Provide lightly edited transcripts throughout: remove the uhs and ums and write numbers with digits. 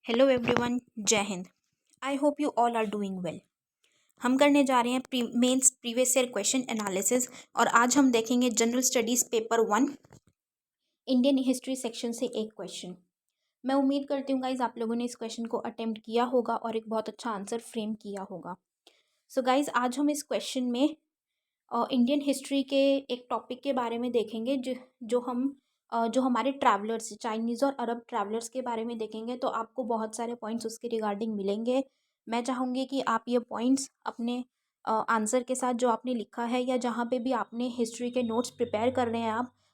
Hello everyone, जय हिंद। I hope you all are doing well. हम करने जा रहे हैं mains previous year question analysis और आज हम देखेंगे general studies paper 1 Indian history section से एक क्वेश्चन। मैं उम्मीद करती हूँ गाइज आप लोगों ने इस क्वेश्चन को अटेम्प्ट किया होगा और एक बहुत अच्छा आंसर फ्रेम किया होगा। सो गाइज आज हम इस क्वेश्चन में इंडियन हिस्ट्री के एक टॉपिक के बारे में देखेंगे जो हमारे ट्रैवलर्स चाइनीज़ और अरब ट्रैवलर्स के बारे में देखेंगे। तो आपको बहुत सारे पॉइंट्स उसके रिगार्डिंग मिलेंगे। मैं चाहूँगी कि आप ये पॉइंट्स अपने आंसर के साथ जो आपने लिखा है या जहाँ पे भी आपने हिस्ट्री के नोट्स प्रिपेयर कर रहे हैं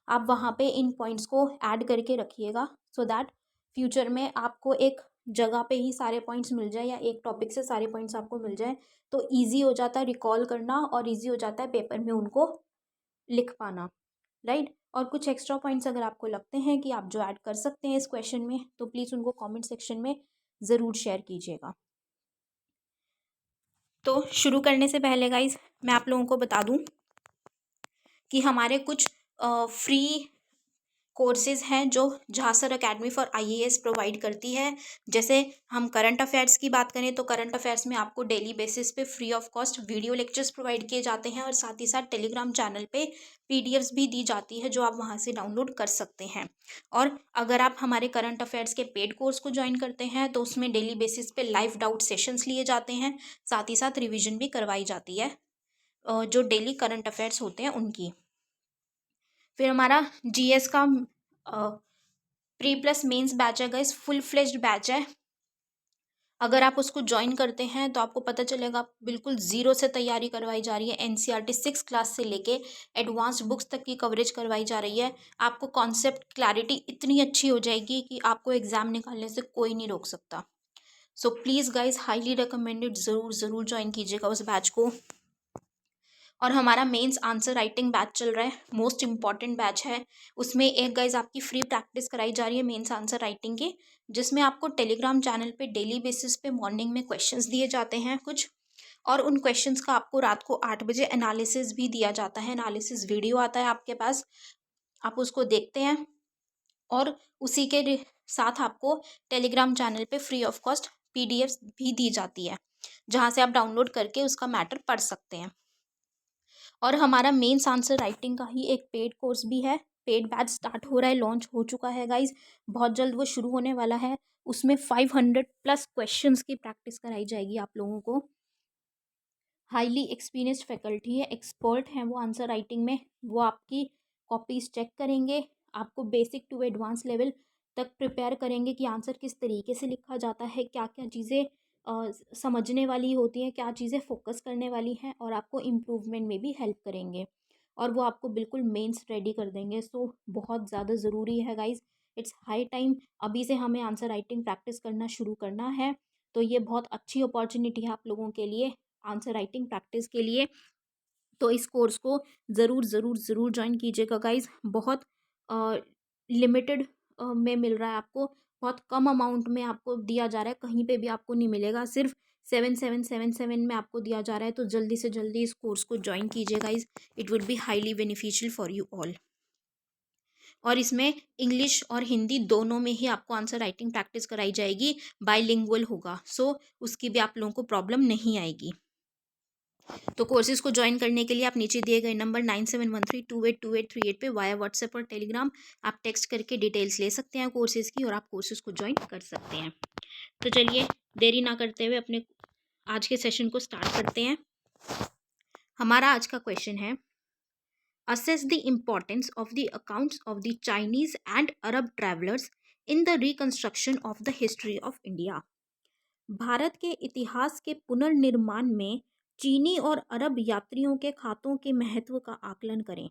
आप वहाँ पे इन पॉइंट्स को ऐड करके रखिएगा सो दैट फ्यूचर में आपको एक जगह पे ही सारे पॉइंट्स मिल जाए या एक टॉपिक से सारे पॉइंट्स आपको मिल जाए तो ईजी हो जाता है रिकॉल करना और ईजी हो जाता है पेपर में उनको लिख पाना, राइट। और कुछ एक्स्ट्रा पॉइंट्स अगर आपको लगते हैं कि आप जो ऐड कर सकते हैं इस क्वेश्चन में तो प्लीज़ उनको कमेंट सेक्शन में ज़रूर शेयर कीजिएगा। तो शुरू करने से पहले गाइज मैं आप लोगों को बता दूं कि हमारे कुछ फ्री कोर्सेज़ हैं जो झांसर एकेडमी फॉर आईएएस प्रोवाइड करती है। जैसे हम करंट अफेयर्स की बात करें तो करंट अफेयर्स में आपको डेली बेसिस पे free of cost video lectures provide किए जाते हैं और साथ ही साथ टेलीग्राम चैनल पे पीडीएफ्स भी दी जाती है जो आप वहां से डाउनलोड कर सकते हैं। और अगर आप हमारे करंट अफेयर्स के पेड कोर्स को ज्वाइन करते हैं तो उसमें डेली बेसिस पे लाइव डाउट सेशंस लिए जाते हैं, साथ ही साथ रिविजन भी करवाई जाती है जो डेली करंट अफेयर्स होते हैं उनकी। फिर हमारा जीएस का प्री प्लस मेंस बैच है गाइस, फुल फ्लेज्ड बैच है। अगर आप उसको ज्वाइन करते हैं तो आपको पता चलेगा बिल्कुल ज़ीरो से तैयारी करवाई जा रही है। एनसीईआरटी 6 क्लास से लेके एडवांस्ड बुक्स तक की कवरेज करवाई जा रही है। आपको कॉन्सेप्ट क्लैरिटी इतनी अच्छी हो जाएगी कि आपको एग्ज़ाम निकालने से कोई नहीं रोक सकता। So please guys highly recommended, ज़रूर ज़रूर ज्वाइन कीजिएगा उस बैच को। और हमारा मेंस आंसर राइटिंग बैच चल रहा है, मोस्ट इंपॉर्टेंट बैच है। उसमें एक गाइज आपकी फ्री प्रैक्टिस कराई जा रही है मेंस आंसर राइटिंग की, जिसमें आपको टेलीग्राम चैनल पे डेली बेसिस पे मॉर्निंग में क्वेश्चंस दिए जाते हैं कुछ, और उन क्वेश्चंस का आपको रात को 8 बजे एनालिसिस भी दिया जाता है। एनालिसिस वीडियो आता है आपके पास, आप उसको देखते हैं और उसी के साथ आपको टेलीग्राम चैनल पे फ्री ऑफ कॉस्ट पीडीएफ भी दी जाती है जहाँ से आप डाउनलोड करके उसका मैटर पढ़ सकते हैं। और हमारा मेंस आंसर राइटिंग का ही एक पेड कोर्स भी है। पेड बैच स्टार्ट हो रहा है, लॉन्च हो चुका है गाइज, बहुत जल्द वो शुरू होने वाला है। उसमें 500 प्लस क्वेश्चंस की प्रैक्टिस कराई जाएगी आप लोगों को। हाईली एक्सपीरियंस्ड फैकल्टी है, एक्सपर्ट हैं वो आंसर राइटिंग में। वो आपकी कॉपीज चेक करेंगे, आपको बेसिक टू एडवांस लेवल तक प्रिपेयर करेंगे कि आंसर किस तरीके से लिखा जाता है, क्या क्या चीज़ें समझने वाली होती हैं, क्या चीज़ें फोकस करने वाली हैं, और आपको इम्प्रूवमेंट में भी हेल्प करेंगे। और वो आपको बिल्कुल मेंस रेडी कर देंगे। सो बहुत ज़्यादा ज़रूरी है गाइज, इट्स हाई टाइम अभी से हमें आंसर राइटिंग प्रैक्टिस करना शुरू करना है। तो ये बहुत अच्छी अपॉर्चुनिटी है आप लोगों के लिए आंसर राइटिंग प्रैक्टिस के लिए। तो इस कोर्स को ज़रूर ज़रूर ज़रूर ज्वाइन कीजिएगा गाइज। बहुत लिमिटेड में मिल रहा है आपको, बहुत कम अमाउंट में आपको दिया जा रहा है, कहीं पे भी आपको नहीं मिलेगा, सिर्फ 7777 में आपको दिया जा रहा है। तो जल्दी से जल्दी इस कोर्स को ज्वाइन कीजिए guys, it would be highly beneficial for you all. और इसमें इंग्लिश और हिंदी दोनों में ही आपको आंसर राइटिंग प्रैक्टिस कराई जाएगी, बाइलिंगुअल होगा, सो उसकी भी आप लोगों को प्रॉब्लम नहीं आएगी। तो कोर्सेज को ज्वाइन करने के लिए आप नीचे दिए गए नंबर 9713282838 पे वाया व्हाट्सएप और टेलीग्राम आप टेक्स्ट करके डिटेल्स ले सकते हैं कोर्सेज की और आप कोर्सेज को ज्वाइन कर सकते हैं। तो चलिए देरी ना करते हुए अपने आज के सेशन को स्टार्ट करते हैं। हमारा आज का क्वेश्चन है, assess the importance of the accounts of the Chinese and Arab travelers in the reconstruction of the history of India। Bharat के इतिहास के पुनर्निर्माण में चीनी और अरब यात्रियों के खातों के महत्व का आकलन करें।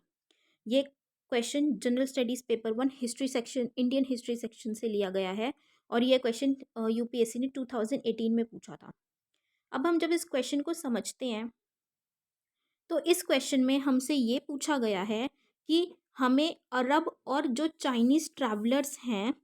ये question general studies paper 1 history section Indian history section से लिया गया है और ये क्वेश्चन यूपीएससी ने 2018 में पूछा था। अब हम जब इस क्वेश्चन को समझते हैं तो इस क्वेश्चन में हमसे ये पूछा गया है कि हमें अरब और जो चाइनीज़ ट्रैवलर्स हैं,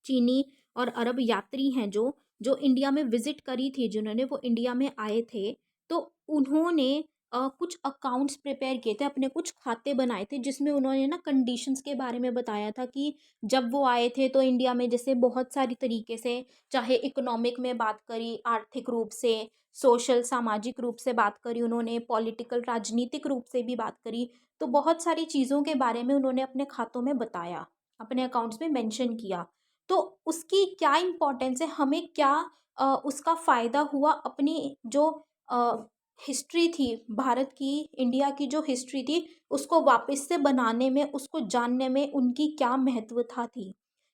चीनी और अरब यात्री हैं जो इंडिया में विजिट करी थी, जिन्होंने वो इंडिया में आए थे, तो उन्होंने कुछ अकाउंट्स प्रिपेयर किए थे, अपने कुछ खाते बनाए थे, जिसमें उन्होंने ना कंडीशंस के बारे में बताया था कि जब वो आए थे तो इंडिया में जैसे बहुत सारी तरीके से, चाहे इकोनॉमिक में बात करी, आर्थिक रूप से, सोशल सामाजिक रूप से बात करी उन्होंने, पॉलिटिकल राजनीतिक रूप से भी बात करी। तो बहुत सारी चीज़ों के बारे में उन्होंने अपने खातों में बताया, अपने अकाउंट्स में मेंशन किया। तो उसकी क्या इम्पोर्टेंस है, हमें क्या उसका फ़ायदा हुआ, अपनी जो हिस्ट्री थी भारत की, इंडिया की जो हिस्ट्री थी, उसको वापस से बनाने में, उसको जानने में उनकी क्या महत्वता थी,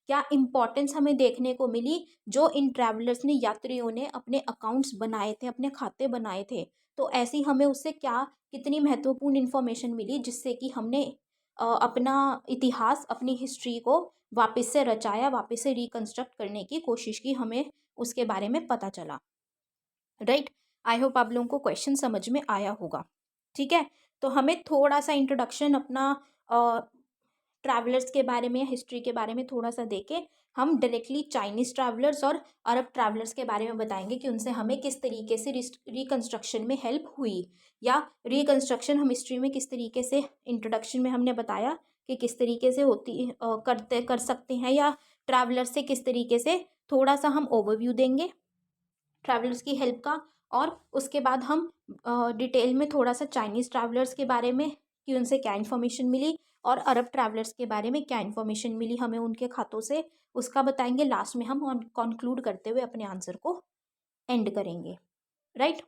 क्या इम्पोर्टेंस हमें देखने को मिली, जो इन ट्रैवलर्स ने, यात्रियों ने अपने अकाउंट्स बनाए थे, अपने खाते बनाए थे। तो ऐसी हमें उससे क्या, कितनी महत्वपूर्ण इन्फॉर्मेशन मिली, जिससे कि हमने अपना इतिहास, अपनी हिस्ट्री को वापस से रचाया, वापस से रिकंस्ट्रक्ट करने की कोशिश की, हमें उसके बारे में पता चला। राइट। आई होप आप लोगों को क्वेश्चन समझ में आया होगा। ठीक है, तो हमें थोड़ा सा इंट्रोडक्शन अपना ट्रैवलर्स के बारे में, हिस्ट्री के बारे में थोड़ा सा देके हम डायरेक्टली चाइनीज़ ट्रैवलर्स और अरब ट्रैवलर्स के बारे में बताएंगे कि उनसे हमें किस तरीके से रिकंस्ट्रक्शन में हेल्प हुई, या रिकंस्ट्रक्शन हम हिस्ट्री में किस तरीके से, इंट्रोडक्शन में हमने बताया कि किस तरीके से कर सकते हैं, या ट्रैवलर्स से किस तरीके से, थोड़ा सा हम ओवरव्यू देंगे ट्रैवलर्स की हेल्प का। और उसके बाद हम डिटेल में थोड़ा सा चाइनीज़ ट्रैवलर्स के बारे में, कि उनसे क्या इन्फॉर्मेशन मिली, और अरब ट्रैवलर्स के बारे में क्या इन्फॉर्मेशन मिली हमें उनके खातों से, उसका बताएंगे। लास्ट में हम कंक्लूड करते हुए अपने आंसर को एंड करेंगे। राइट।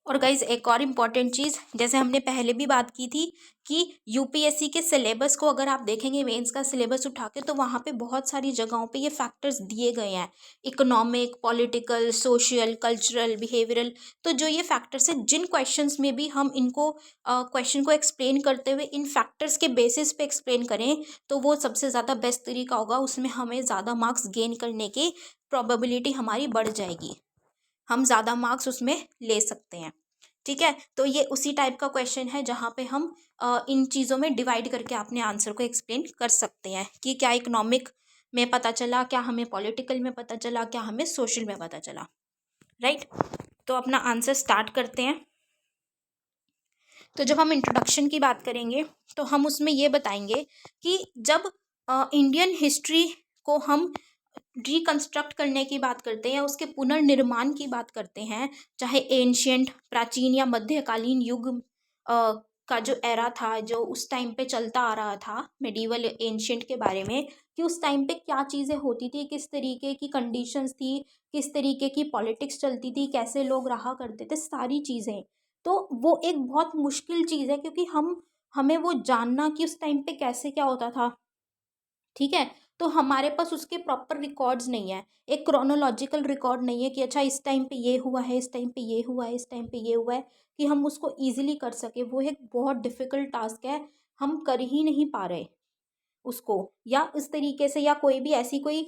और गाइज एक और इम्पॉर्टेंट चीज़, जैसे हमने पहले भी बात की थी कि यूपीएससी के सिलेबस को अगर आप देखेंगे, मेंस का सिलेबस उठा के, तो वहाँ पे बहुत सारी जगहों पे ये फैक्टर्स दिए गए हैं, economic, political, social, cultural, behavioural. तो जो ये फैक्टर्स हैं, जिन क्वेश्चंस में भी हम इनको क्वेश्चन को एक्सप्लेन करते हुए इन फैक्टर्स के बेसिस पे एक्सप्लेन करें, तो वो सबसे ज़्यादा बेस्ट तरीका होगा, उसमें हमें ज़्यादा मार्क्स गेन करने की प्रोबेबिलिटी हमारी बढ़ जाएगी, हम ज़्यादा मार्क्स उसमें ले सकते हैं। ठीक है, तो ये उसी टाइप का क्वेश्चन है जहाँ पे हम इन चीज़ों में डिवाइड करके अपने आंसर को एक्सप्लेन कर सकते हैं कि क्या इकोनॉमिक में पता चला, क्या हमें पॉलिटिकल में पता चला, क्या हमें सोशल में पता चला। राइट। तो अपना आंसर स्टार्ट करते हैं। तो जब हम इंट्रोडक्शन की बात करेंगे, तो हम उसमें ये बताएंगे कि जब इंडियन हिस्ट्री को हम रिकंस्ट्रक्ट करने की बात करते हैं, या उसके पुनर्निर्माण की बात करते हैं, चाहे एंशियंट, प्राचीन या मध्यकालीन युग का जो एरा था, जो उस टाइम पे चलता आ रहा था, मेडिवल एंशियंट के बारे में, कि उस टाइम पे क्या चीज़ें होती थी, किस तरीके की कंडीशंस थी, किस तरीके की पॉलिटिक्स चलती थी, कैसे लोग रहा करते थे, सारी चीज़ें। तो वो एक बहुत मुश्किल चीज़ है, क्योंकि हमें वो जानना कि उस टाइम पे कैसे क्या होता था। ठीक है, तो हमारे पास उसके प्रॉपर रिकॉर्ड्स नहीं है, एक क्रोनोलॉजिकल रिकॉर्ड नहीं है कि अच्छा इस टाइम पे ये हुआ है, इस टाइम पे ये हुआ है, इस टाइम पे ये हुआ है, कि हम उसको ईजिली कर सके। वो एक बहुत डिफ़िकल्ट टास्क है, हम कर ही नहीं पा रहे उसको, या इस तरीके से, या कोई भी ऐसी कोई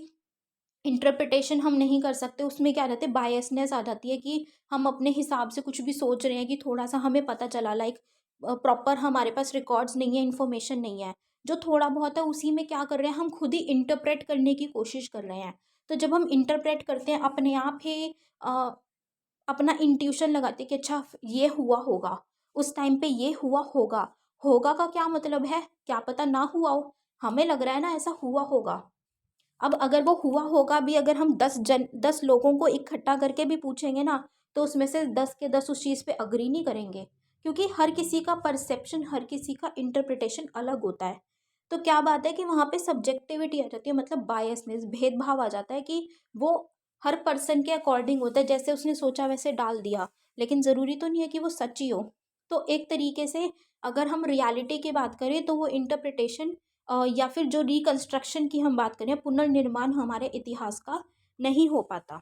इंटरप्रिटेशन हम नहीं कर सकते। उसमें क्या रहते, बायसनेस आ जाती है, कि हम अपने हिसाब से कुछ भी सोच रहे हैं, कि थोड़ा सा हमें पता चला, लाइक प्रॉपर हमारे पास रिकॉर्ड्स नहीं है, इन्फॉर्मेशन नहीं है, जो थोड़ा बहुत है उसी में क्या कर रहे हैं, हम खुद ही इंटरप्रेट करने की कोशिश कर रहे हैं। तो जब हम इंटरप्रेट करते हैं, अपने आप ही अपना इंट्यूशन लगाते हैं कि अच्छा ये हुआ होगा, उस टाइम पे ये हुआ होगा। होगा का क्या मतलब है, क्या पता ना हुआ हो, हमें लग रहा है ना ऐसा हुआ होगा। अब अगर वो हुआ होगा भी, अगर हम 10 लोगों को इकट्ठा करके भी पूछेंगे ना, तो उसमें से 10 के 10 उस चीज़ पे अग्री नहीं करेंगे, क्योंकि हर किसी का परसेप्शन, हर किसी का इंटरप्रिटेशन अलग होता है। तो क्या बात है कि वहाँ पे सब्जेक्टिविटी आ जाती है, मतलब बायसनेस, भेदभाव आ जाता है, कि वो हर पर्सन के अकॉर्डिंग होता है, जैसे उसने सोचा वैसे डाल दिया, लेकिन ज़रूरी तो नहीं है कि वो सच ही हो। तो एक तरीके से अगर हम रियलिटी की बात करें, तो वो इंटरप्रिटेशन या फिर जो रिकंस्ट्रक्शन की हम बात करें, पुनर्निर्माण हमारे इतिहास का नहीं हो पाता।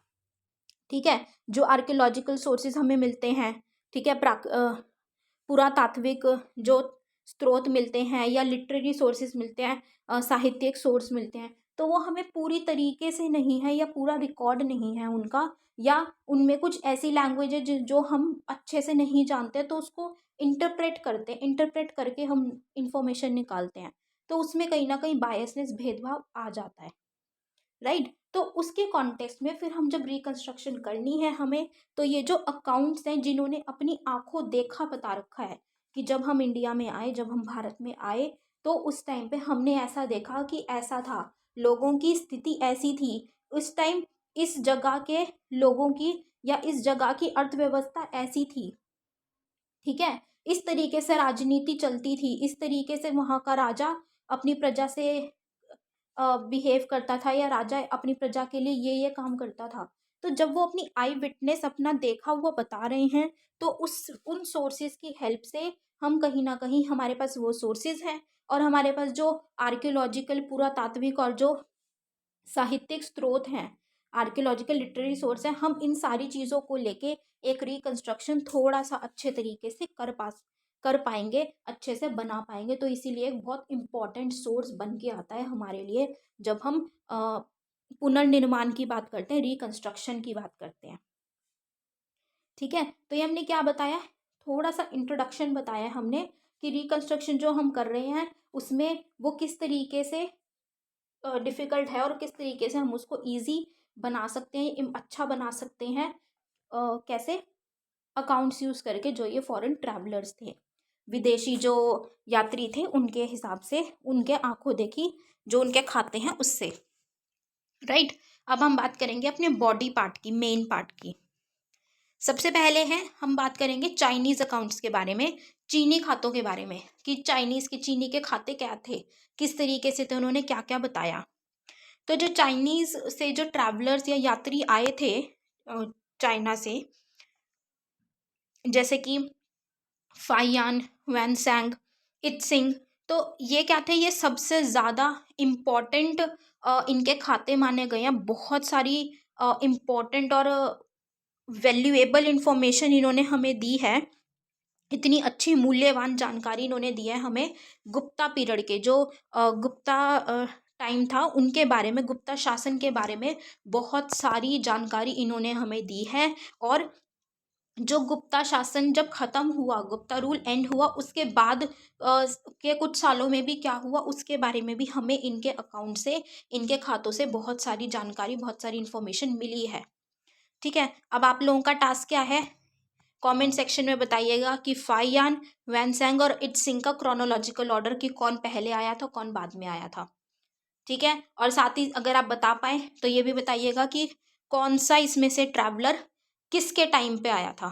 ठीक है, जो आर्कियोलॉजिकल सोर्सेज हमें मिलते हैं, ठीक है, पुरातात्विक जो स्रोत मिलते हैं, या लिटरेरी सोर्सेज मिलते हैं, साहित्यिक सोर्स मिलते हैं, तो वो हमें पूरी तरीके से नहीं है, या पूरा रिकॉर्ड नहीं है उनका, या उनमें कुछ ऐसी लैंग्वेज है जो हम अच्छे से नहीं जानते, तो उसको इंटरप्रेट करते हैं, इंटरप्रेट करके हम इंफॉर्मेशन निकालते हैं, तो उसमें कहीं ना कहीं बायसनेस, भेदभाव आ जाता है। राइट। तो उसके कॉन्टेक्स्ट में फिर हम जब रिकंस्ट्रक्शन करनी है हमें, तो ये जो अकाउंट्स हैं जिन्होंने अपनी आंखों देखा बता रखा है कि जब हम इंडिया में आए, जब हम भारत में आए, तो उस टाइम पे हमने ऐसा देखा कि ऐसा था, लोगों की स्थिति ऐसी थी उस टाइम, इस जगह के लोगों की या इस जगह की अर्थव्यवस्था ऐसी थी। ठीक है, इस तरीके से राजनीति चलती थी, इस तरीके से वहाँ का राजा अपनी प्रजा से बिहेव करता था, या राजा अपनी प्रजा के लिए ये काम करता था। तो जब वो अपनी आई विटनेस अपना देखा हुआ बता रहे हैं, तो उन सोर्सेज की हेल्प से हम कहीं ना कहीं, हमारे पास वो सोर्सेज हैं और हमारे पास जो आर्कियोलॉजिकल पुरातात्विक और जो साहित्यिक स्रोत हैं, आर्कियोलॉजिकल लिटरेरी सोर्स हैं, हम इन सारी चीज़ों को लेके एक रिकंस्ट्रक्शन थोड़ा सा अच्छे तरीके से कर पाएंगे, अच्छे से बना पाएंगे। तो इसीलिए एक बहुत इम्पॉर्टेंट सोर्स बन के आता है हमारे लिए जब हम पुनर्निर्माण की बात करते हैं, रिकंस्ट्रक्शन की बात करते हैं। ठीक है, तो ये हमने क्या बताया, थोड़ा सा इंट्रोडक्शन बताया हमने कि रिकंस्ट्रक्शन जो हम कर रहे हैं उसमें वो किस तरीके से डिफ़िकल्ट है और किस तरीके से हम उसको ईज़ी बना सकते हैं, अच्छा बना सकते हैं। कैसे, अकाउंट्स यूज़ करके, जो ये फॉरेन ट्रैवलर्स थे, विदेशी जो यात्री थे, उनके हिसाब से, उनके आंखों देखी जो उनके खाते हैं उससे। राइट, अब हम बात करेंगे अपने बॉडी पार्ट की, मेन पार्ट की। सबसे पहले है हम बात करेंगे चाइनीज़ अकाउंट्स के बारे में, चीनी खातों के बारे में, कि चाइनीज़ के चीनी के खाते क्या थे, किस तरीके से थे, उन्होंने क्या क्या बताया। तो जो चाइनीज़ से जो ट्रैवलर्स या यात्री आए थे चाइना से, जैसे कि फाइयान, वैनसैंग, इत्सिंग, तो ये क्या थे, ये सबसे ज़्यादा इम्पॉर्टेंट इनके खाते माने गए हैं। बहुत सारी इम्पॉर्टेंट और वैल्यूएबल इंफॉर्मेशन इन्होंने हमें दी है, इतनी अच्छी मूल्यवान जानकारी इन्होंने दी है हमें गुप्ता पीरियड के, जो गुप्ता टाइम था उनके बारे में, गुप्ता शासन के बारे में बहुत सारी जानकारी इन्होंने हमें दी है। और जो गुप्ता शासन जब ख़त्म हुआ, गुप्ता रूल एंड हुआ, उसके बाद के कुछ सालों में भी क्या हुआ उसके बारे में भी हमें इनके अकाउंट से, इनके खातों से बहुत सारी जानकारी, बहुत सारी इन्फॉर्मेशन मिली है। ठीक है, अब आप लोगों का टास्क क्या है, कमेंट सेक्शन में बताइएगा कि फाइयान, वैनसैंग और इत्सिंग का क्रोनोलॉजिकल ऑर्डर, कि कौन पहले आया था, कौन बाद में आया था। ठीक है, और साथ ही अगर आप बता पाए तो ये भी बताइएगा कि कौन सा इसमें से ट्रैवलर किसके टाइम पे आया था।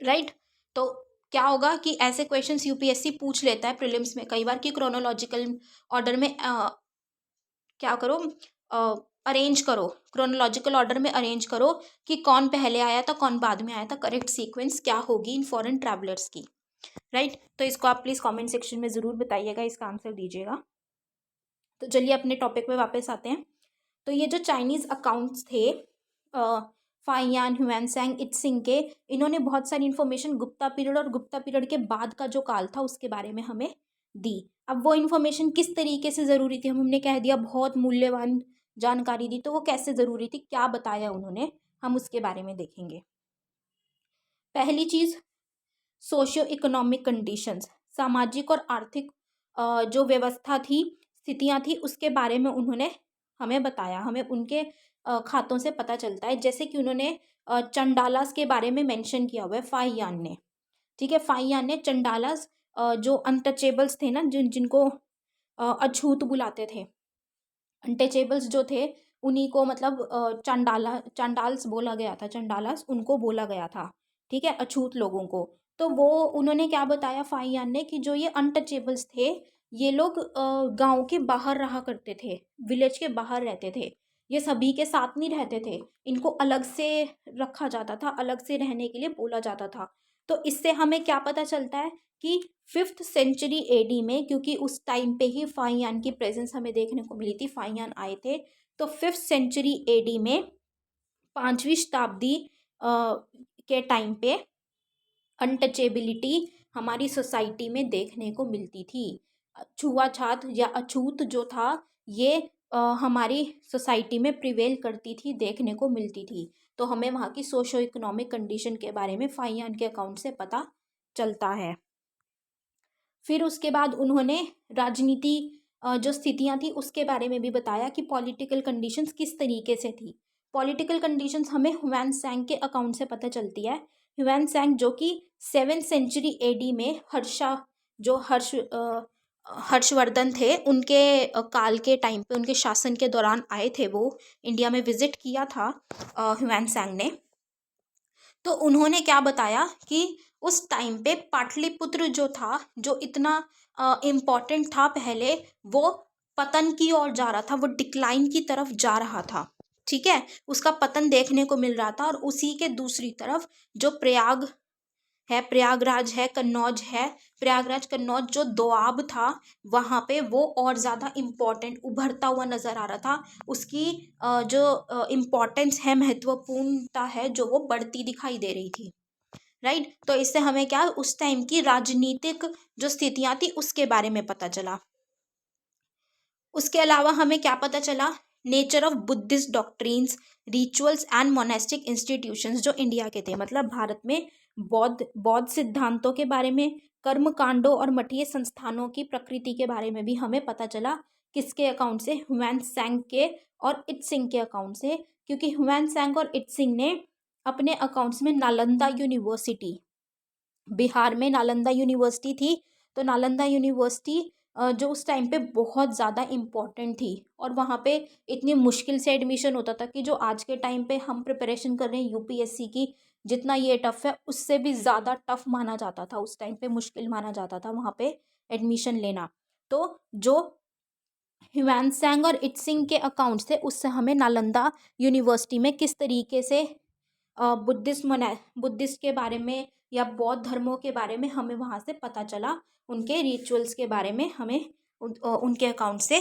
राइट, तो क्या होगा कि ऐसे क्वेश्चंस यूपीएससी पूछ लेता है प्रीलिम्स में कई बार, कि क्रोनोलॉजिकल ऑर्डर में क्या करो, अरेंज करो, क्रोनोलॉजिकल ऑर्डर में अरेंज करो कि कौन पहले आया था, कौन बाद में आया था, करेक्ट सीक्वेंस क्या होगी इन फॉरेन ट्रैवलर्स की। राइट, तो इसको आप प्लीज़ कमेंट सेक्शन में ज़रूर बताइएगा, इसका आंसर दीजिएगा। तो चलिए अपने टॉपिक पे वापस आते हैं। तो ये जो चाइनीज़ अकाउंट्स थे, फाइयान, ह्यूएनसैंग, इत्सिंग के, इन्होंने बहुत सारी इन्फॉर्मेशन गुप्ता पीरियड और गुप्ता पीरियड के बाद का जो काल था उसके बारे में हमें दी। अब वो इन्फॉर्मेशन किस तरीके से ज़रूरी थी, हमने कह दिया बहुत मूल्यवान जानकारी दी, तो वो कैसे ज़रूरी थी, क्या बताया उन्होंने, हम उसके बारे में देखेंगे। पहली चीज़, सोशियो इकोनॉमिक कंडीशंस, सामाजिक और आर्थिक जो व्यवस्था थी, स्थितियाँ थी, उसके बारे में उन्होंने हमें बताया। हमें उनके खातों से पता चलता है, जैसे कि उन्होंने चंडालास के बारे में मेंशन किया हुआ है फाइयान ने। ठीक है, फाइयान ने चंडालास, जो अनटचेबल्स थे ना, जिनको अछूत बुलाते थे, अनटचेबल्स जो थे उन्हीं को, मतलब चांडाल्स बोला गया था, चंडालास उनको बोला गया था। ठीक है, अछूत लोगों को। तो वो उन्होंने क्या बताया फाइयान ने, कि जो ये अनटचेबल्स थे, ये लोग गांव के बाहर रहा करते थे, विलेज के बाहर रहते थे, ये सभी के साथ नहीं रहते थे, इनको अलग से रखा जाता था, अलग से रहने के लिए बोला जाता था। तो इससे हमें क्या पता चलता है कि 5th सेंचुरी एडी में, क्योंकि उस टाइम पे ही फाइयान की प्रेजेंस हमें देखने को मिली थी, फाइयान आए थे, तो 5th सेंचुरी एडी में, 5वीं शताब्दी के टाइम पे अनटचेबिलिटी हमारी सोसाइटी में देखने को मिलती थी। छुआछात या अछूत जो था, ये हमारी सोसाइटी में प्रिवेल करती थी, देखने को मिलती थी। तो हमें वहाँ की सोशो इकोनॉमिक कंडीशन के बारे में फाइयान के अकाउंट से पता चलता है। फिर उसके बाद उन्होंने राजनीति जो स्थितियाँ थी उसके बारे में भी बताया कि पॉलिटिकल कंडीशंस किस तरीके से थी। पॉलिटिकल कंडीशंस हमें ह्यूएन त्सांग के अकाउंट से पता चलती है। ह्यूएन त्सांग जो कि 7th सेंचुरी एडी में जो हर्षवर्धन थे उनके काल के टाइम पे, उनके शासन के दौरान आए थे, वो इंडिया में विजिट किया था ह्यूएन त्सांग ने। तो उन्होंने क्या बताया कि उस टाइम पे पाटलिपुत्र जो था, जो इतना इम्पोर्टेंट था पहले, वो पतन की ओर जा रहा था, वो डिक्लाइन की तरफ जा रहा था। ठीक है, उसका पतन देखने को मिल रहा था। और उसी के दूसरी तरफ जो प्रयागराज है, कन्नौज है, प्रयागराज कन्नौज जो दोआब था, वहाँ पे वो और ज़्यादा इम्पोर्टेंट उभरता हुआ नज़र आ रहा था। उसकी जो इम्पोर्टेंस है, महत्वपूर्णता है, जो वो बढ़ती दिखाई दे रही थी। राइट, तो इससे हमें क्या, उस टाइम की राजनीतिक जो स्थितियाँ थी उसके बारे में पता चला। उसके अलावा हमें क्या पता चला, nature of Buddhist doctrines, rituals and monastic institutions जो इंडिया के थे, मतलब भारत में बौद्ध सिद्धांतों के बारे में, कर्म कांडों और मठीय संस्थानों की प्रकृति के बारे में भी हमें पता चला। किसके अकाउंट से? ह्यूएन त्सांग के और इत्सिंग के अकाउंट से। क्योंकि ह्यूएन त्सांग और इत्सिंग ने अपने अकाउंट्स में नालंदा यूनिवर्सिटी, बिहार में नालंदा यूनिवर्सिटी थी, तो नालंदा यूनिवर्सिटी जो उस टाइम पे बहुत ज़्यादा इम्पोर्टेंट थी, और वहाँ पे इतनी मुश्किल से एडमिशन होता था कि जो आज के टाइम पे हम प्रिपरेशन कर रहे हैं यूपीएससी की, जितना ये टफ़ है उससे भी ज़्यादा टफ़ माना जाता था उस टाइम पे, मुश्किल माना जाता था वहाँ पे एडमिशन लेना। तो जो ह्यूएन त्सांग और इत्सिंग के अकाउंट से, उससे हमें नालंदा यूनिवर्सिटी में किस तरीके से बुद्धिस्ट के बारे में या बौद्ध धर्मों के बारे में हमें वहाँ से पता चला। उनके रिचुअल्स के बारे में हमें उनके अकाउंट से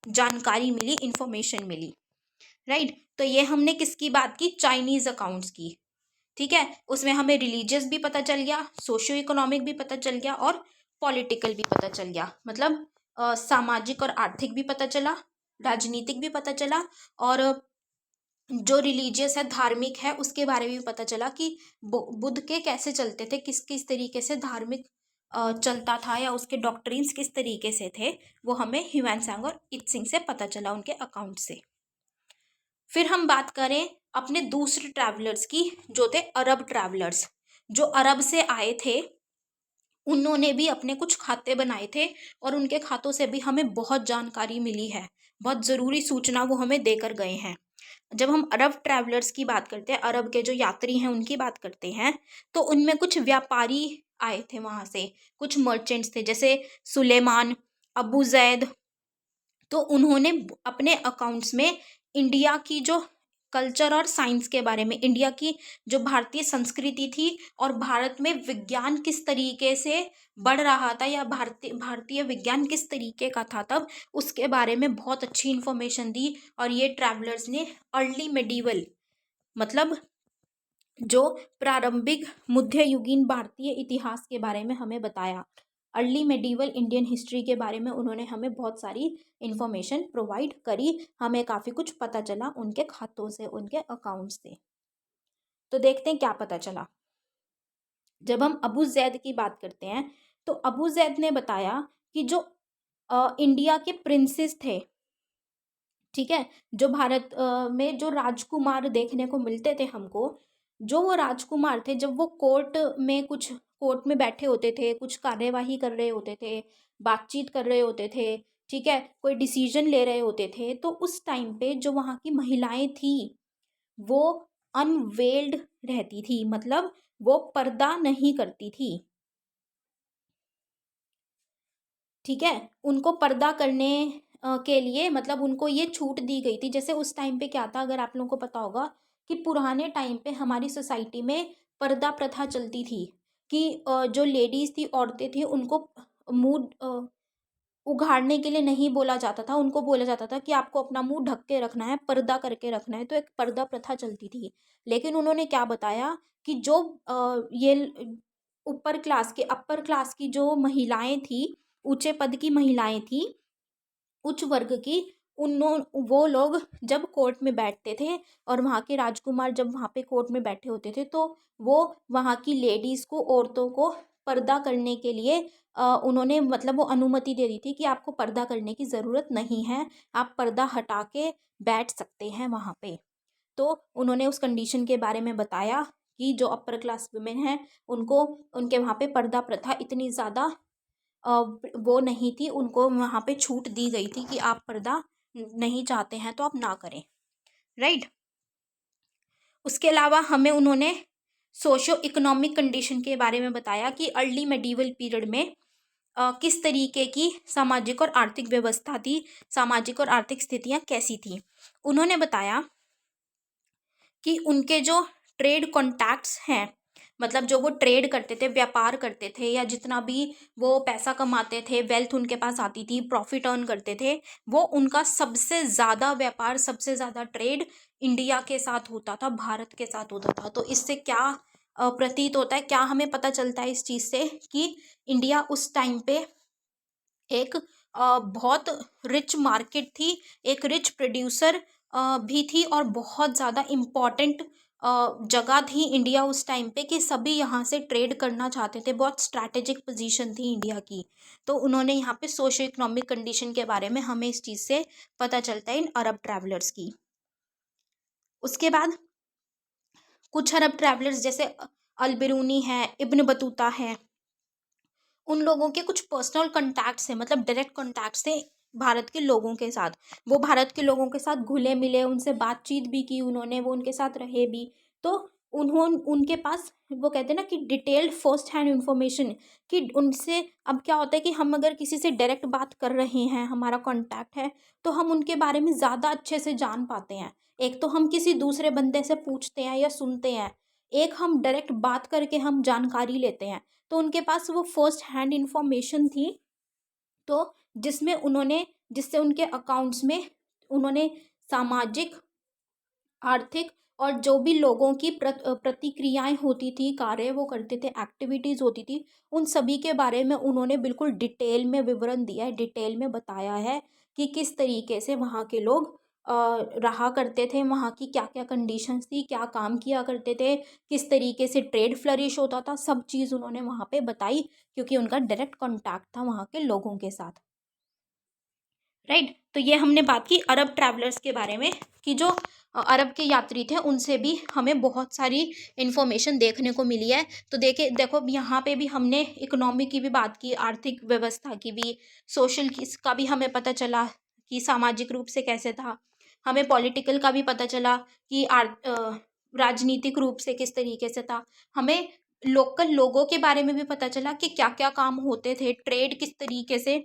जानकारी मिली, इंफॉर्मेशन मिली। राइट, तो ये हमने किसकी बात की? चाइनीज़ अकाउंट्स की। ठीक है, उसमें हमें रिलीजियस भी पता चल गया, सोशियो इकोनॉमिक भी पता चल गया, और पॉलिटिकल भी पता चल गया। मतलब सामाजिक और आर्थिक भी पता चला, राजनीतिक भी पता चला, और जो रिलीजियस है, धार्मिक है, उसके बारे में भी पता चला कि बुद्ध के कैसे चलते थे, किस किस तरीके से धार्मिक चलता था, या उसके डॉक्ट्रिन्स किस तरीके से थे, वो हमें ह्यूएन त्सांग और इत्सिंग से पता चला, उनके अकाउंट से। फिर हम बात करें अपने दूसरे ट्रैवलर्स की, जो थे अरब ट्रैवलर्स, जो अरब से आए थे। उन्होंने भी अपने कुछ खाते बनाए थे, और उनके खातों से भी हमें बहुत जानकारी मिली है, बहुत ज़रूरी सूचना वो हमें देकर गए हैं। जब हम अरब ट्रैवलर्स की बात करते हैं, अरब के जो यात्री हैं उनकी बात करते हैं, तो उनमें कुछ व्यापारी आए थे वहाँ से, कुछ मर्चेंट्स थे, जैसे सुलेमान, अबू जैद। तो उन्होंने अपने अकाउंट्स में इंडिया की जो कल्चर और साइंस के बारे में, इंडिया की जो भारतीय संस्कृति थी, और भारत में विज्ञान किस तरीके से बढ़ रहा था, या भारतीय विज्ञान किस तरीके का था तब, उसके बारे में बहुत अच्छी इन्फॉर्मेशन दी। और ये ट्रैवलर्स ने अर्ली मेडिवल, मतलब जो प्रारंभिक मध्ययुगीन भारतीय इतिहास के बारे में हमें बताया। अर्ली मेडिवल इंडियन हिस्ट्री के बारे में उन्होंने हमें बहुत सारी इन्फॉर्मेशन प्रोवाइड करी। हमें काफ़ी कुछ पता चला उनके खातों से, उनके अकाउंट से। तो देखते हैं क्या पता चला। जब हम अबू जैद की बात करते हैं, तो अबू जैद ने बताया कि जो इंडिया के प्रिंसेस थे, ठीक है, जो भारत में जो राजकुमार देखने को मिलते थे हमको, जो वो राजकुमार थे, जब वो कोर्ट में बैठे होते थे, कुछ कार्यवाही कर रहे होते थे, बातचीत कर रहे होते थे, ठीक है, कोई डिसीजन ले रहे होते थे, तो उस टाइम पे जो वहाँ की महिलाएं थी, वो अनवेल्ड रहती थी, मतलब वो पर्दा नहीं करती थी। ठीक है, उनको पर्दा करने के लिए, मतलब उनको ये छूट दी गई थी। जैसे उस टाइम पे क्या था, अगर आप लोगों को पता होगा, कि पुराने टाइम पे हमारी सोसाइटी में पर्दा प्रथा चलती थी, कि जो लेडीज थी, औरतें थी, उनको मुंह उघाड़ने के लिए नहीं बोला जाता था। उनको बोला जाता था कि आपको अपना मुंह ढक के रखना है, पर्दा करके रखना है। तो एक पर्दा प्रथा चलती थी। लेकिन उन्होंने क्या बताया कि जो ये ऊपर क्लास के, अपर क्लास की जो महिलाएं थी, ऊंचे पद की महिलाएं थी, उच्च वर्ग की, उन्हों वो लोग जब कोर्ट में बैठते थे, और वहाँ के राजकुमार जब वहाँ पे कोर्ट में बैठे होते थे, तो वो वहाँ की लेडीज़ को, औरतों को पर्दा करने के लिए उन्होंने मतलब वो अनुमति दे दी थी कि आपको पर्दा करने की ज़रूरत नहीं है, आप पर्दा हटा के बैठ सकते हैं वहाँ पे। तो उन्होंने उस कंडीशन के बारे में बताया कि जो अपर क्लास वुमेन हैं उनको उनके वहाँ पे पर्दा प्रथा इतनी ज़्यादा वो नहीं थी, उनको वहाँ पे छूट दी गई थी कि आप पर्दा नहीं चाहते हैं तो आप ना करें, राइट। उसके अलावा हमें उन्होंने सोशो इकोनॉमिक कंडीशन के बारे में बताया कि अर्ली मेडिवल पीरियड में किस तरीके की सामाजिक और आर्थिक व्यवस्था थी, सामाजिक और आर्थिक स्थितियाँ कैसी थी। उन्होंने बताया कि उनके जो ट्रेड कॉन्टैक्ट्स हैं, मतलब जो वो ट्रेड करते थे, व्यापार करते थे, या जितना भी वो पैसा कमाते थे, वेल्थ उनके पास आती थी, प्रॉफिट अर्न करते थे, वो उनका सबसे ज़्यादा व्यापार, सबसे ज़्यादा ट्रेड इंडिया के साथ होता था, भारत के साथ होता था। तो इससे क्या प्रतीत होता है, क्या हमें पता चलता है इस चीज़ से कि इंडिया उस टाइम पे एक बहुत रिच मार्केट थी, एक रिच प्रोड्यूसर भी थी, और बहुत ज़्यादा इम्पॉर्टेंट जगह थी इंडिया उस टाइम पे कि सभी यहाँ से ट्रेड करना चाहते थे, बहुत स्ट्रैटेजिक पोजीशन थी इंडिया की। तो उन्होंने यहाँ पे सोशो इकोनॉमिक कंडीशन के बारे में हमें इस चीज़ से पता चलता है इन अरब ट्रैवलर्स की। उसके बाद कुछ अरब ट्रैवलर्स जैसे अल बिरूनी है, इब्न बतूता है, उन लोगों के कुछ पर्सनल कॉन्टैक्ट्स हैं, मतलब डायरेक्ट कॉन्टैक्ट्स थे भारत के लोगों के साथ। वो भारत के लोगों के साथ घुले मिले, उनसे बातचीत भी की उन्होंने, वो उनके साथ रहे भी। तो उनके पास वो कहते हैं ना कि डिटेल्ड फर्स्ट हैंड इन्फॉर्मेशन, कि उनसे अब क्या होता है कि हम अगर किसी से डायरेक्ट बात कर रहे हैं, हमारा कॉन्टैक्ट है, तो हम उनके बारे में ज़्यादा अच्छे से जान पाते हैं। एक तो हम किसी दूसरे बंदे से पूछते हैं या सुनते हैं, एक हम डायरेक्ट बात करके हम जानकारी लेते हैं। तो उनके पास वो फर्स्ट हैंड इंफॉर्मेशन थी, तो जिससे उनके अकाउंट्स में उन्होंने सामाजिक, आर्थिक और जो भी लोगों की प्रतिक्रियाएं होती थी, कार्य वो करते थे, एक्टिविटीज़ होती थी, उन सभी के बारे में उन्होंने बिल्कुल डिटेल में विवरण दिया है, डिटेल में बताया है कि किस तरीके से वहाँ के लोग रहा करते थे, वहाँ की क्या क्या कंडीशंस थी, क्या काम किया करते थे, किस तरीके से ट्रेड फ्लरिश होता था, सब चीज़ उन्होंने वहाँ पे बताई, क्योंकि उनका डायरेक्ट कॉन्टैक्ट था वहाँ के लोगों के साथ, राइट। तो ये हमने बात की अरब ट्रैवलर्स के बारे में, कि जो अरब के यात्री थे उनसे भी हमें बहुत सारी इन्फॉर्मेशन देखने को मिली है। तो देखो यहाँ पे भी हमने इकोनॉमी की भी बात की, आर्थिक व्यवस्था की भी, सोशल की का भी हमें पता चला कि सामाजिक रूप से कैसे था, हमें पॉलिटिकल का भी पता चला कि राजनीतिक रूप से किस तरीके से था, हमें लोकल लोगों के बारे में भी पता चला कि क्या क्या काम होते थे, ट्रेड किस तरीके से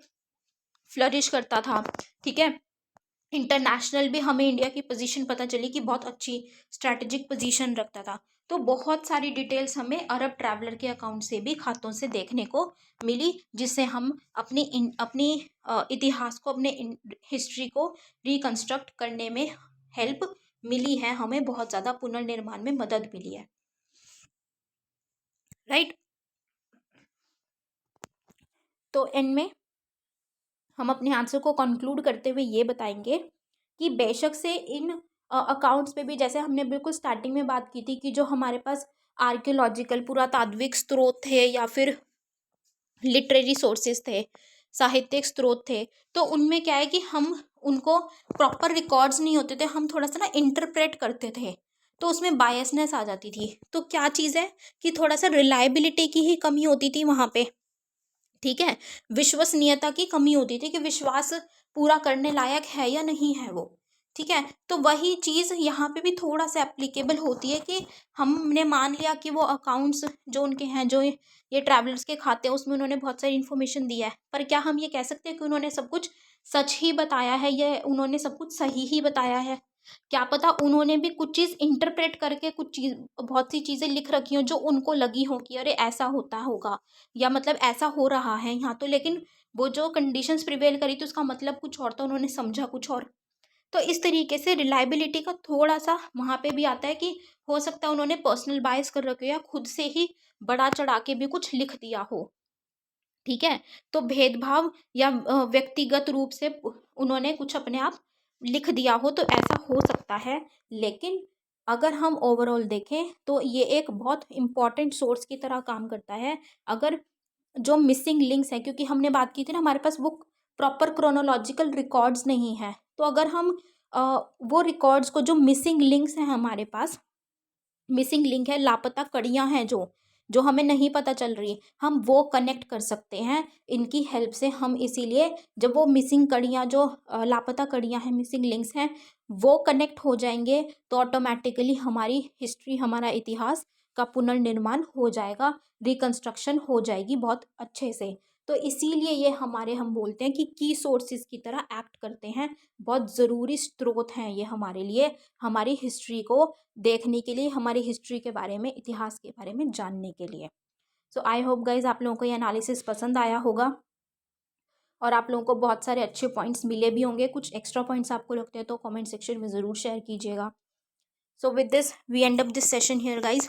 फ्लरिश करता था, ठीक है। इंटरनेशनल भी हमें इंडिया की पोजीशन पता चली कि बहुत अच्छी स्ट्रैटेजिक पोजीशन रखता था। तो बहुत सारी डिटेल्स हमें अरब ट्रैवलर के अकाउंट से भी, खातों से देखने को मिली, जिससे हम अपनी इतिहास को, अपने हिस्ट्री को रिकंस्ट्रक्ट करने में हेल्प मिली है, हमें बहुत ज़्यादा पुनर्निर्माण में मदद मिली है, राइट। तो एंड में हम अपने आंसर को कंक्लूड करते हुए ये बताएंगे कि बेशक से इन अकाउंट्स पे भी, जैसे हमने बिल्कुल स्टार्टिंग में बात की थी, कि जो हमारे पास आर्कियोलॉजिकल पुरातात्विक स्रोत थे या फिर लिटरेरी सोर्सेज थे, साहित्यिक स्रोत थे, तो उनमें क्या है कि हम उनको प्रॉपर रिकॉर्ड्स नहीं होते थे, हम थोड़ा सा ना इंटरप्रेट करते थे, तो उसमें बायसनेस आ जाती थी। तो क्या चीज़ है कि थोड़ा सा रिलायबिलिटी की ही कमी होती थी वहाँ पे, ठीक है, विश्वसनीयता की कमी होती थी कि विश्वास पूरा करने लायक है या नहीं है वो, ठीक है। तो वही चीज़ यहाँ पे भी थोड़ा सा एप्लीकेबल होती है कि हमने मान लिया कि वो अकाउंट्स जो उनके हैं, जो ये ट्रैवलर्स के खाते हैं, उसमें उन्होंने बहुत सारी इन्फॉर्मेशन दिया है, पर क्या हम ये कह सकते हैं कि उन्होंने सब कुछ सच ही बताया है, या उन्होंने सब कुछ सही ही बताया है? क्या पता उन्होंने भी कुछ चीज़ इंटरप्रेट करके कुछ चीज़, बहुत सी चीज़ें लिख रखी हों जो उनको लगी हों कि अरे ऐसा होता होगा, या मतलब ऐसा हो रहा है यहाँ तो, लेकिन वो जो कंडीशंस प्रिवेल करी थी उसका मतलब कुछ और था, उन्होंने समझा कुछ और। तो इस तरीके से रिलायबिलिटी का थोड़ा सा वहाँ पे भी आता है कि हो सकता है उन्होंने पर्सनल बायस कर रखे हो, या खुद से ही बढ़ा चढ़ा के भी कुछ लिख दिया हो, ठीक है। तो भेदभाव या व्यक्तिगत रूप से उन्होंने कुछ अपने आप लिख दिया हो, तो ऐसा हो सकता है। लेकिन अगर हम ओवरऑल देखें तो ये एक बहुत इम्पॉर्टेंट सोर्स की तरह काम करता है। अगर जो मिसिंग लिंक्स हैं, क्योंकि हमने बात की थी ना, हमारे पास वो प्रॉपर क्रोनोलॉजिकल रिकॉर्ड्स नहीं है, तो अगर हम वो रिकॉर्ड्स को, जो मिसिंग लिंक्स हैं हमारे पास, मिसिंग लिंक है, लापता कड़ियाँ हैं जो हमें नहीं पता चल रही, हम वो कनेक्ट कर सकते हैं इनकी हेल्प से। हम इसीलिए जब वो मिसिंग कड़ियाँ, जो लापता कड़ियाँ हैं, मिसिंग लिंक्स हैं, वो कनेक्ट हो जाएंगे तो ऑटोमेटिकली हमारी हिस्ट्री, हमारा इतिहास का पुनर्निर्माण हो जाएगा, रिकंस्ट्रक्शन हो जाएगी बहुत अच्छे से। तो इसीलिए ये हमारे, हम बोलते हैं कि की सोर्सेज की तरह एक्ट करते हैं, बहुत ज़रूरी स्रोत हैं ये हमारे लिए, हमारी हिस्ट्री को देखने के लिए, हमारी हिस्ट्री के बारे में, इतिहास के बारे में जानने के लिए। सो आई होप गाइज आप लोगों को ये एनालिसिस पसंद आया होगा और आप लोगों को बहुत सारे अच्छे पॉइंट्स मिले भी होंगे। कुछ एक्स्ट्रा पॉइंट्स आपको लगते हैं तो कमेंट सेक्शन में ज़रूर शेयर कीजिएगा। So with this we end up this session here guys.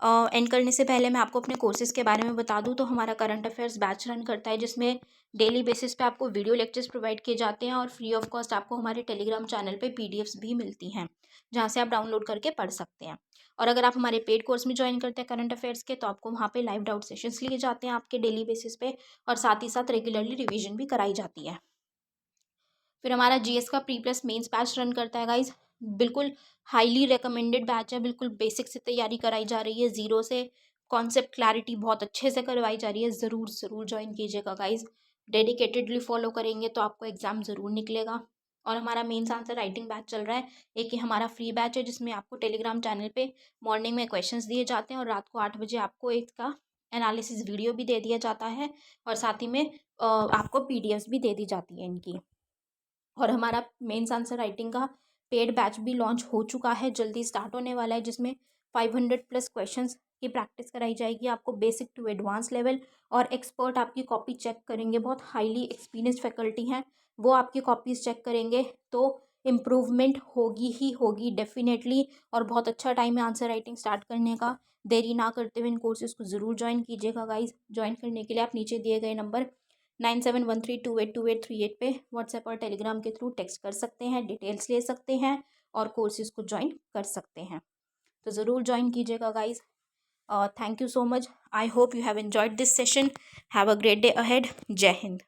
एंड करने से पहले मैं आपको अपने कोर्सेज़ के बारे में बता दूं तो हमारा करंट अफेयर्स बैच रन करता है, जिसमें डेली बेसिस पे आपको वीडियो लेक्चर्स प्रोवाइड किए जाते हैं और फ्री ऑफ कॉस्ट आपको हमारे टेलीग्राम चैनल पे पीडीएफ्स भी मिलती हैं, जहाँ से आप डाउनलोड करके पढ़ सकते हैं। और अगर आप हमारे पेड कोर्स में ज्वाइन करते हैं करंट अफेयर्स के, तो आपको वहाँ पे लाइव डाउट सेशंस लिए जाते हैं आपके डेली बेसिस पे, और साथ ही साथ रेगुलरली रिविजन भी कराई जाती है। फिर हमारा जीएस का pre plus mains batch run करता है गाइज, बिल्कुल हाईली रिकमेंडेड बैच है, बिल्कुल बेसिक से तैयारी कराई जा रही है, ज़ीरो से कॉन्सेप्ट क्लैरिटी बहुत अच्छे से करवाई जा रही है। ज़रूर ज़रूर ज्वाइन कीजिएगा गाइज, डेडिकेटेडली फॉलो करेंगे तो आपको एग्ज़ाम ज़रूर निकलेगा। और हमारा मेंस आंसर राइटिंग बैच चल रहा है, एक ये हमारा फ्री बैच है जिसमें आपको टेलीग्राम चैनल पे मॉर्निंग में क्वेश्चंस दिए जाते हैं और रात को 8 बजे आपको इसका एनालिसिस वीडियो भी दे दिया जाता है, और साथ ही में आपको पीडीएफ्स भी दे दी जाती है इनकी। और हमारा मेंस आंसर राइटिंग का पेड बैच भी लॉन्च हो चुका है, जल्दी स्टार्ट होने वाला है, जिसमें 500 प्लस क्वेश्चंस की प्रैक्टिस कराई जाएगी आपको, बेसिक टू एडवांस लेवल। और एक्सपर्ट आपकी कॉपी चेक करेंगे, बहुत हाईली एक्सपीरियंस फैकल्टी हैं, वो आपकी कॉपीज़ चेक करेंगे, तो इम्प्रूवमेंट होगी ही होगी डेफिनेटली। और बहुत अच्छा टाइम है आंसर राइटिंग स्टार्ट करने का। देरी ना करते हुए इन कोर्सेज़ को ज़रूर ज्वाइन कीजिएगा गाइज। ज्वाइन करने के लिए आप नीचे दिए गए नंबर 9713282838 पे व्हाट्सएप और टेलीग्राम के थ्रू टेक्स्ट कर सकते हैं, डिटेल्स ले सकते हैं और कोर्सेज़ को ज्वाइन कर सकते हैं। तो ज़रूर ज्वाइन कीजिएगा guys. Thank you so much. I hope you have enjoyed this session. Have a great day ahead. जय हिंद।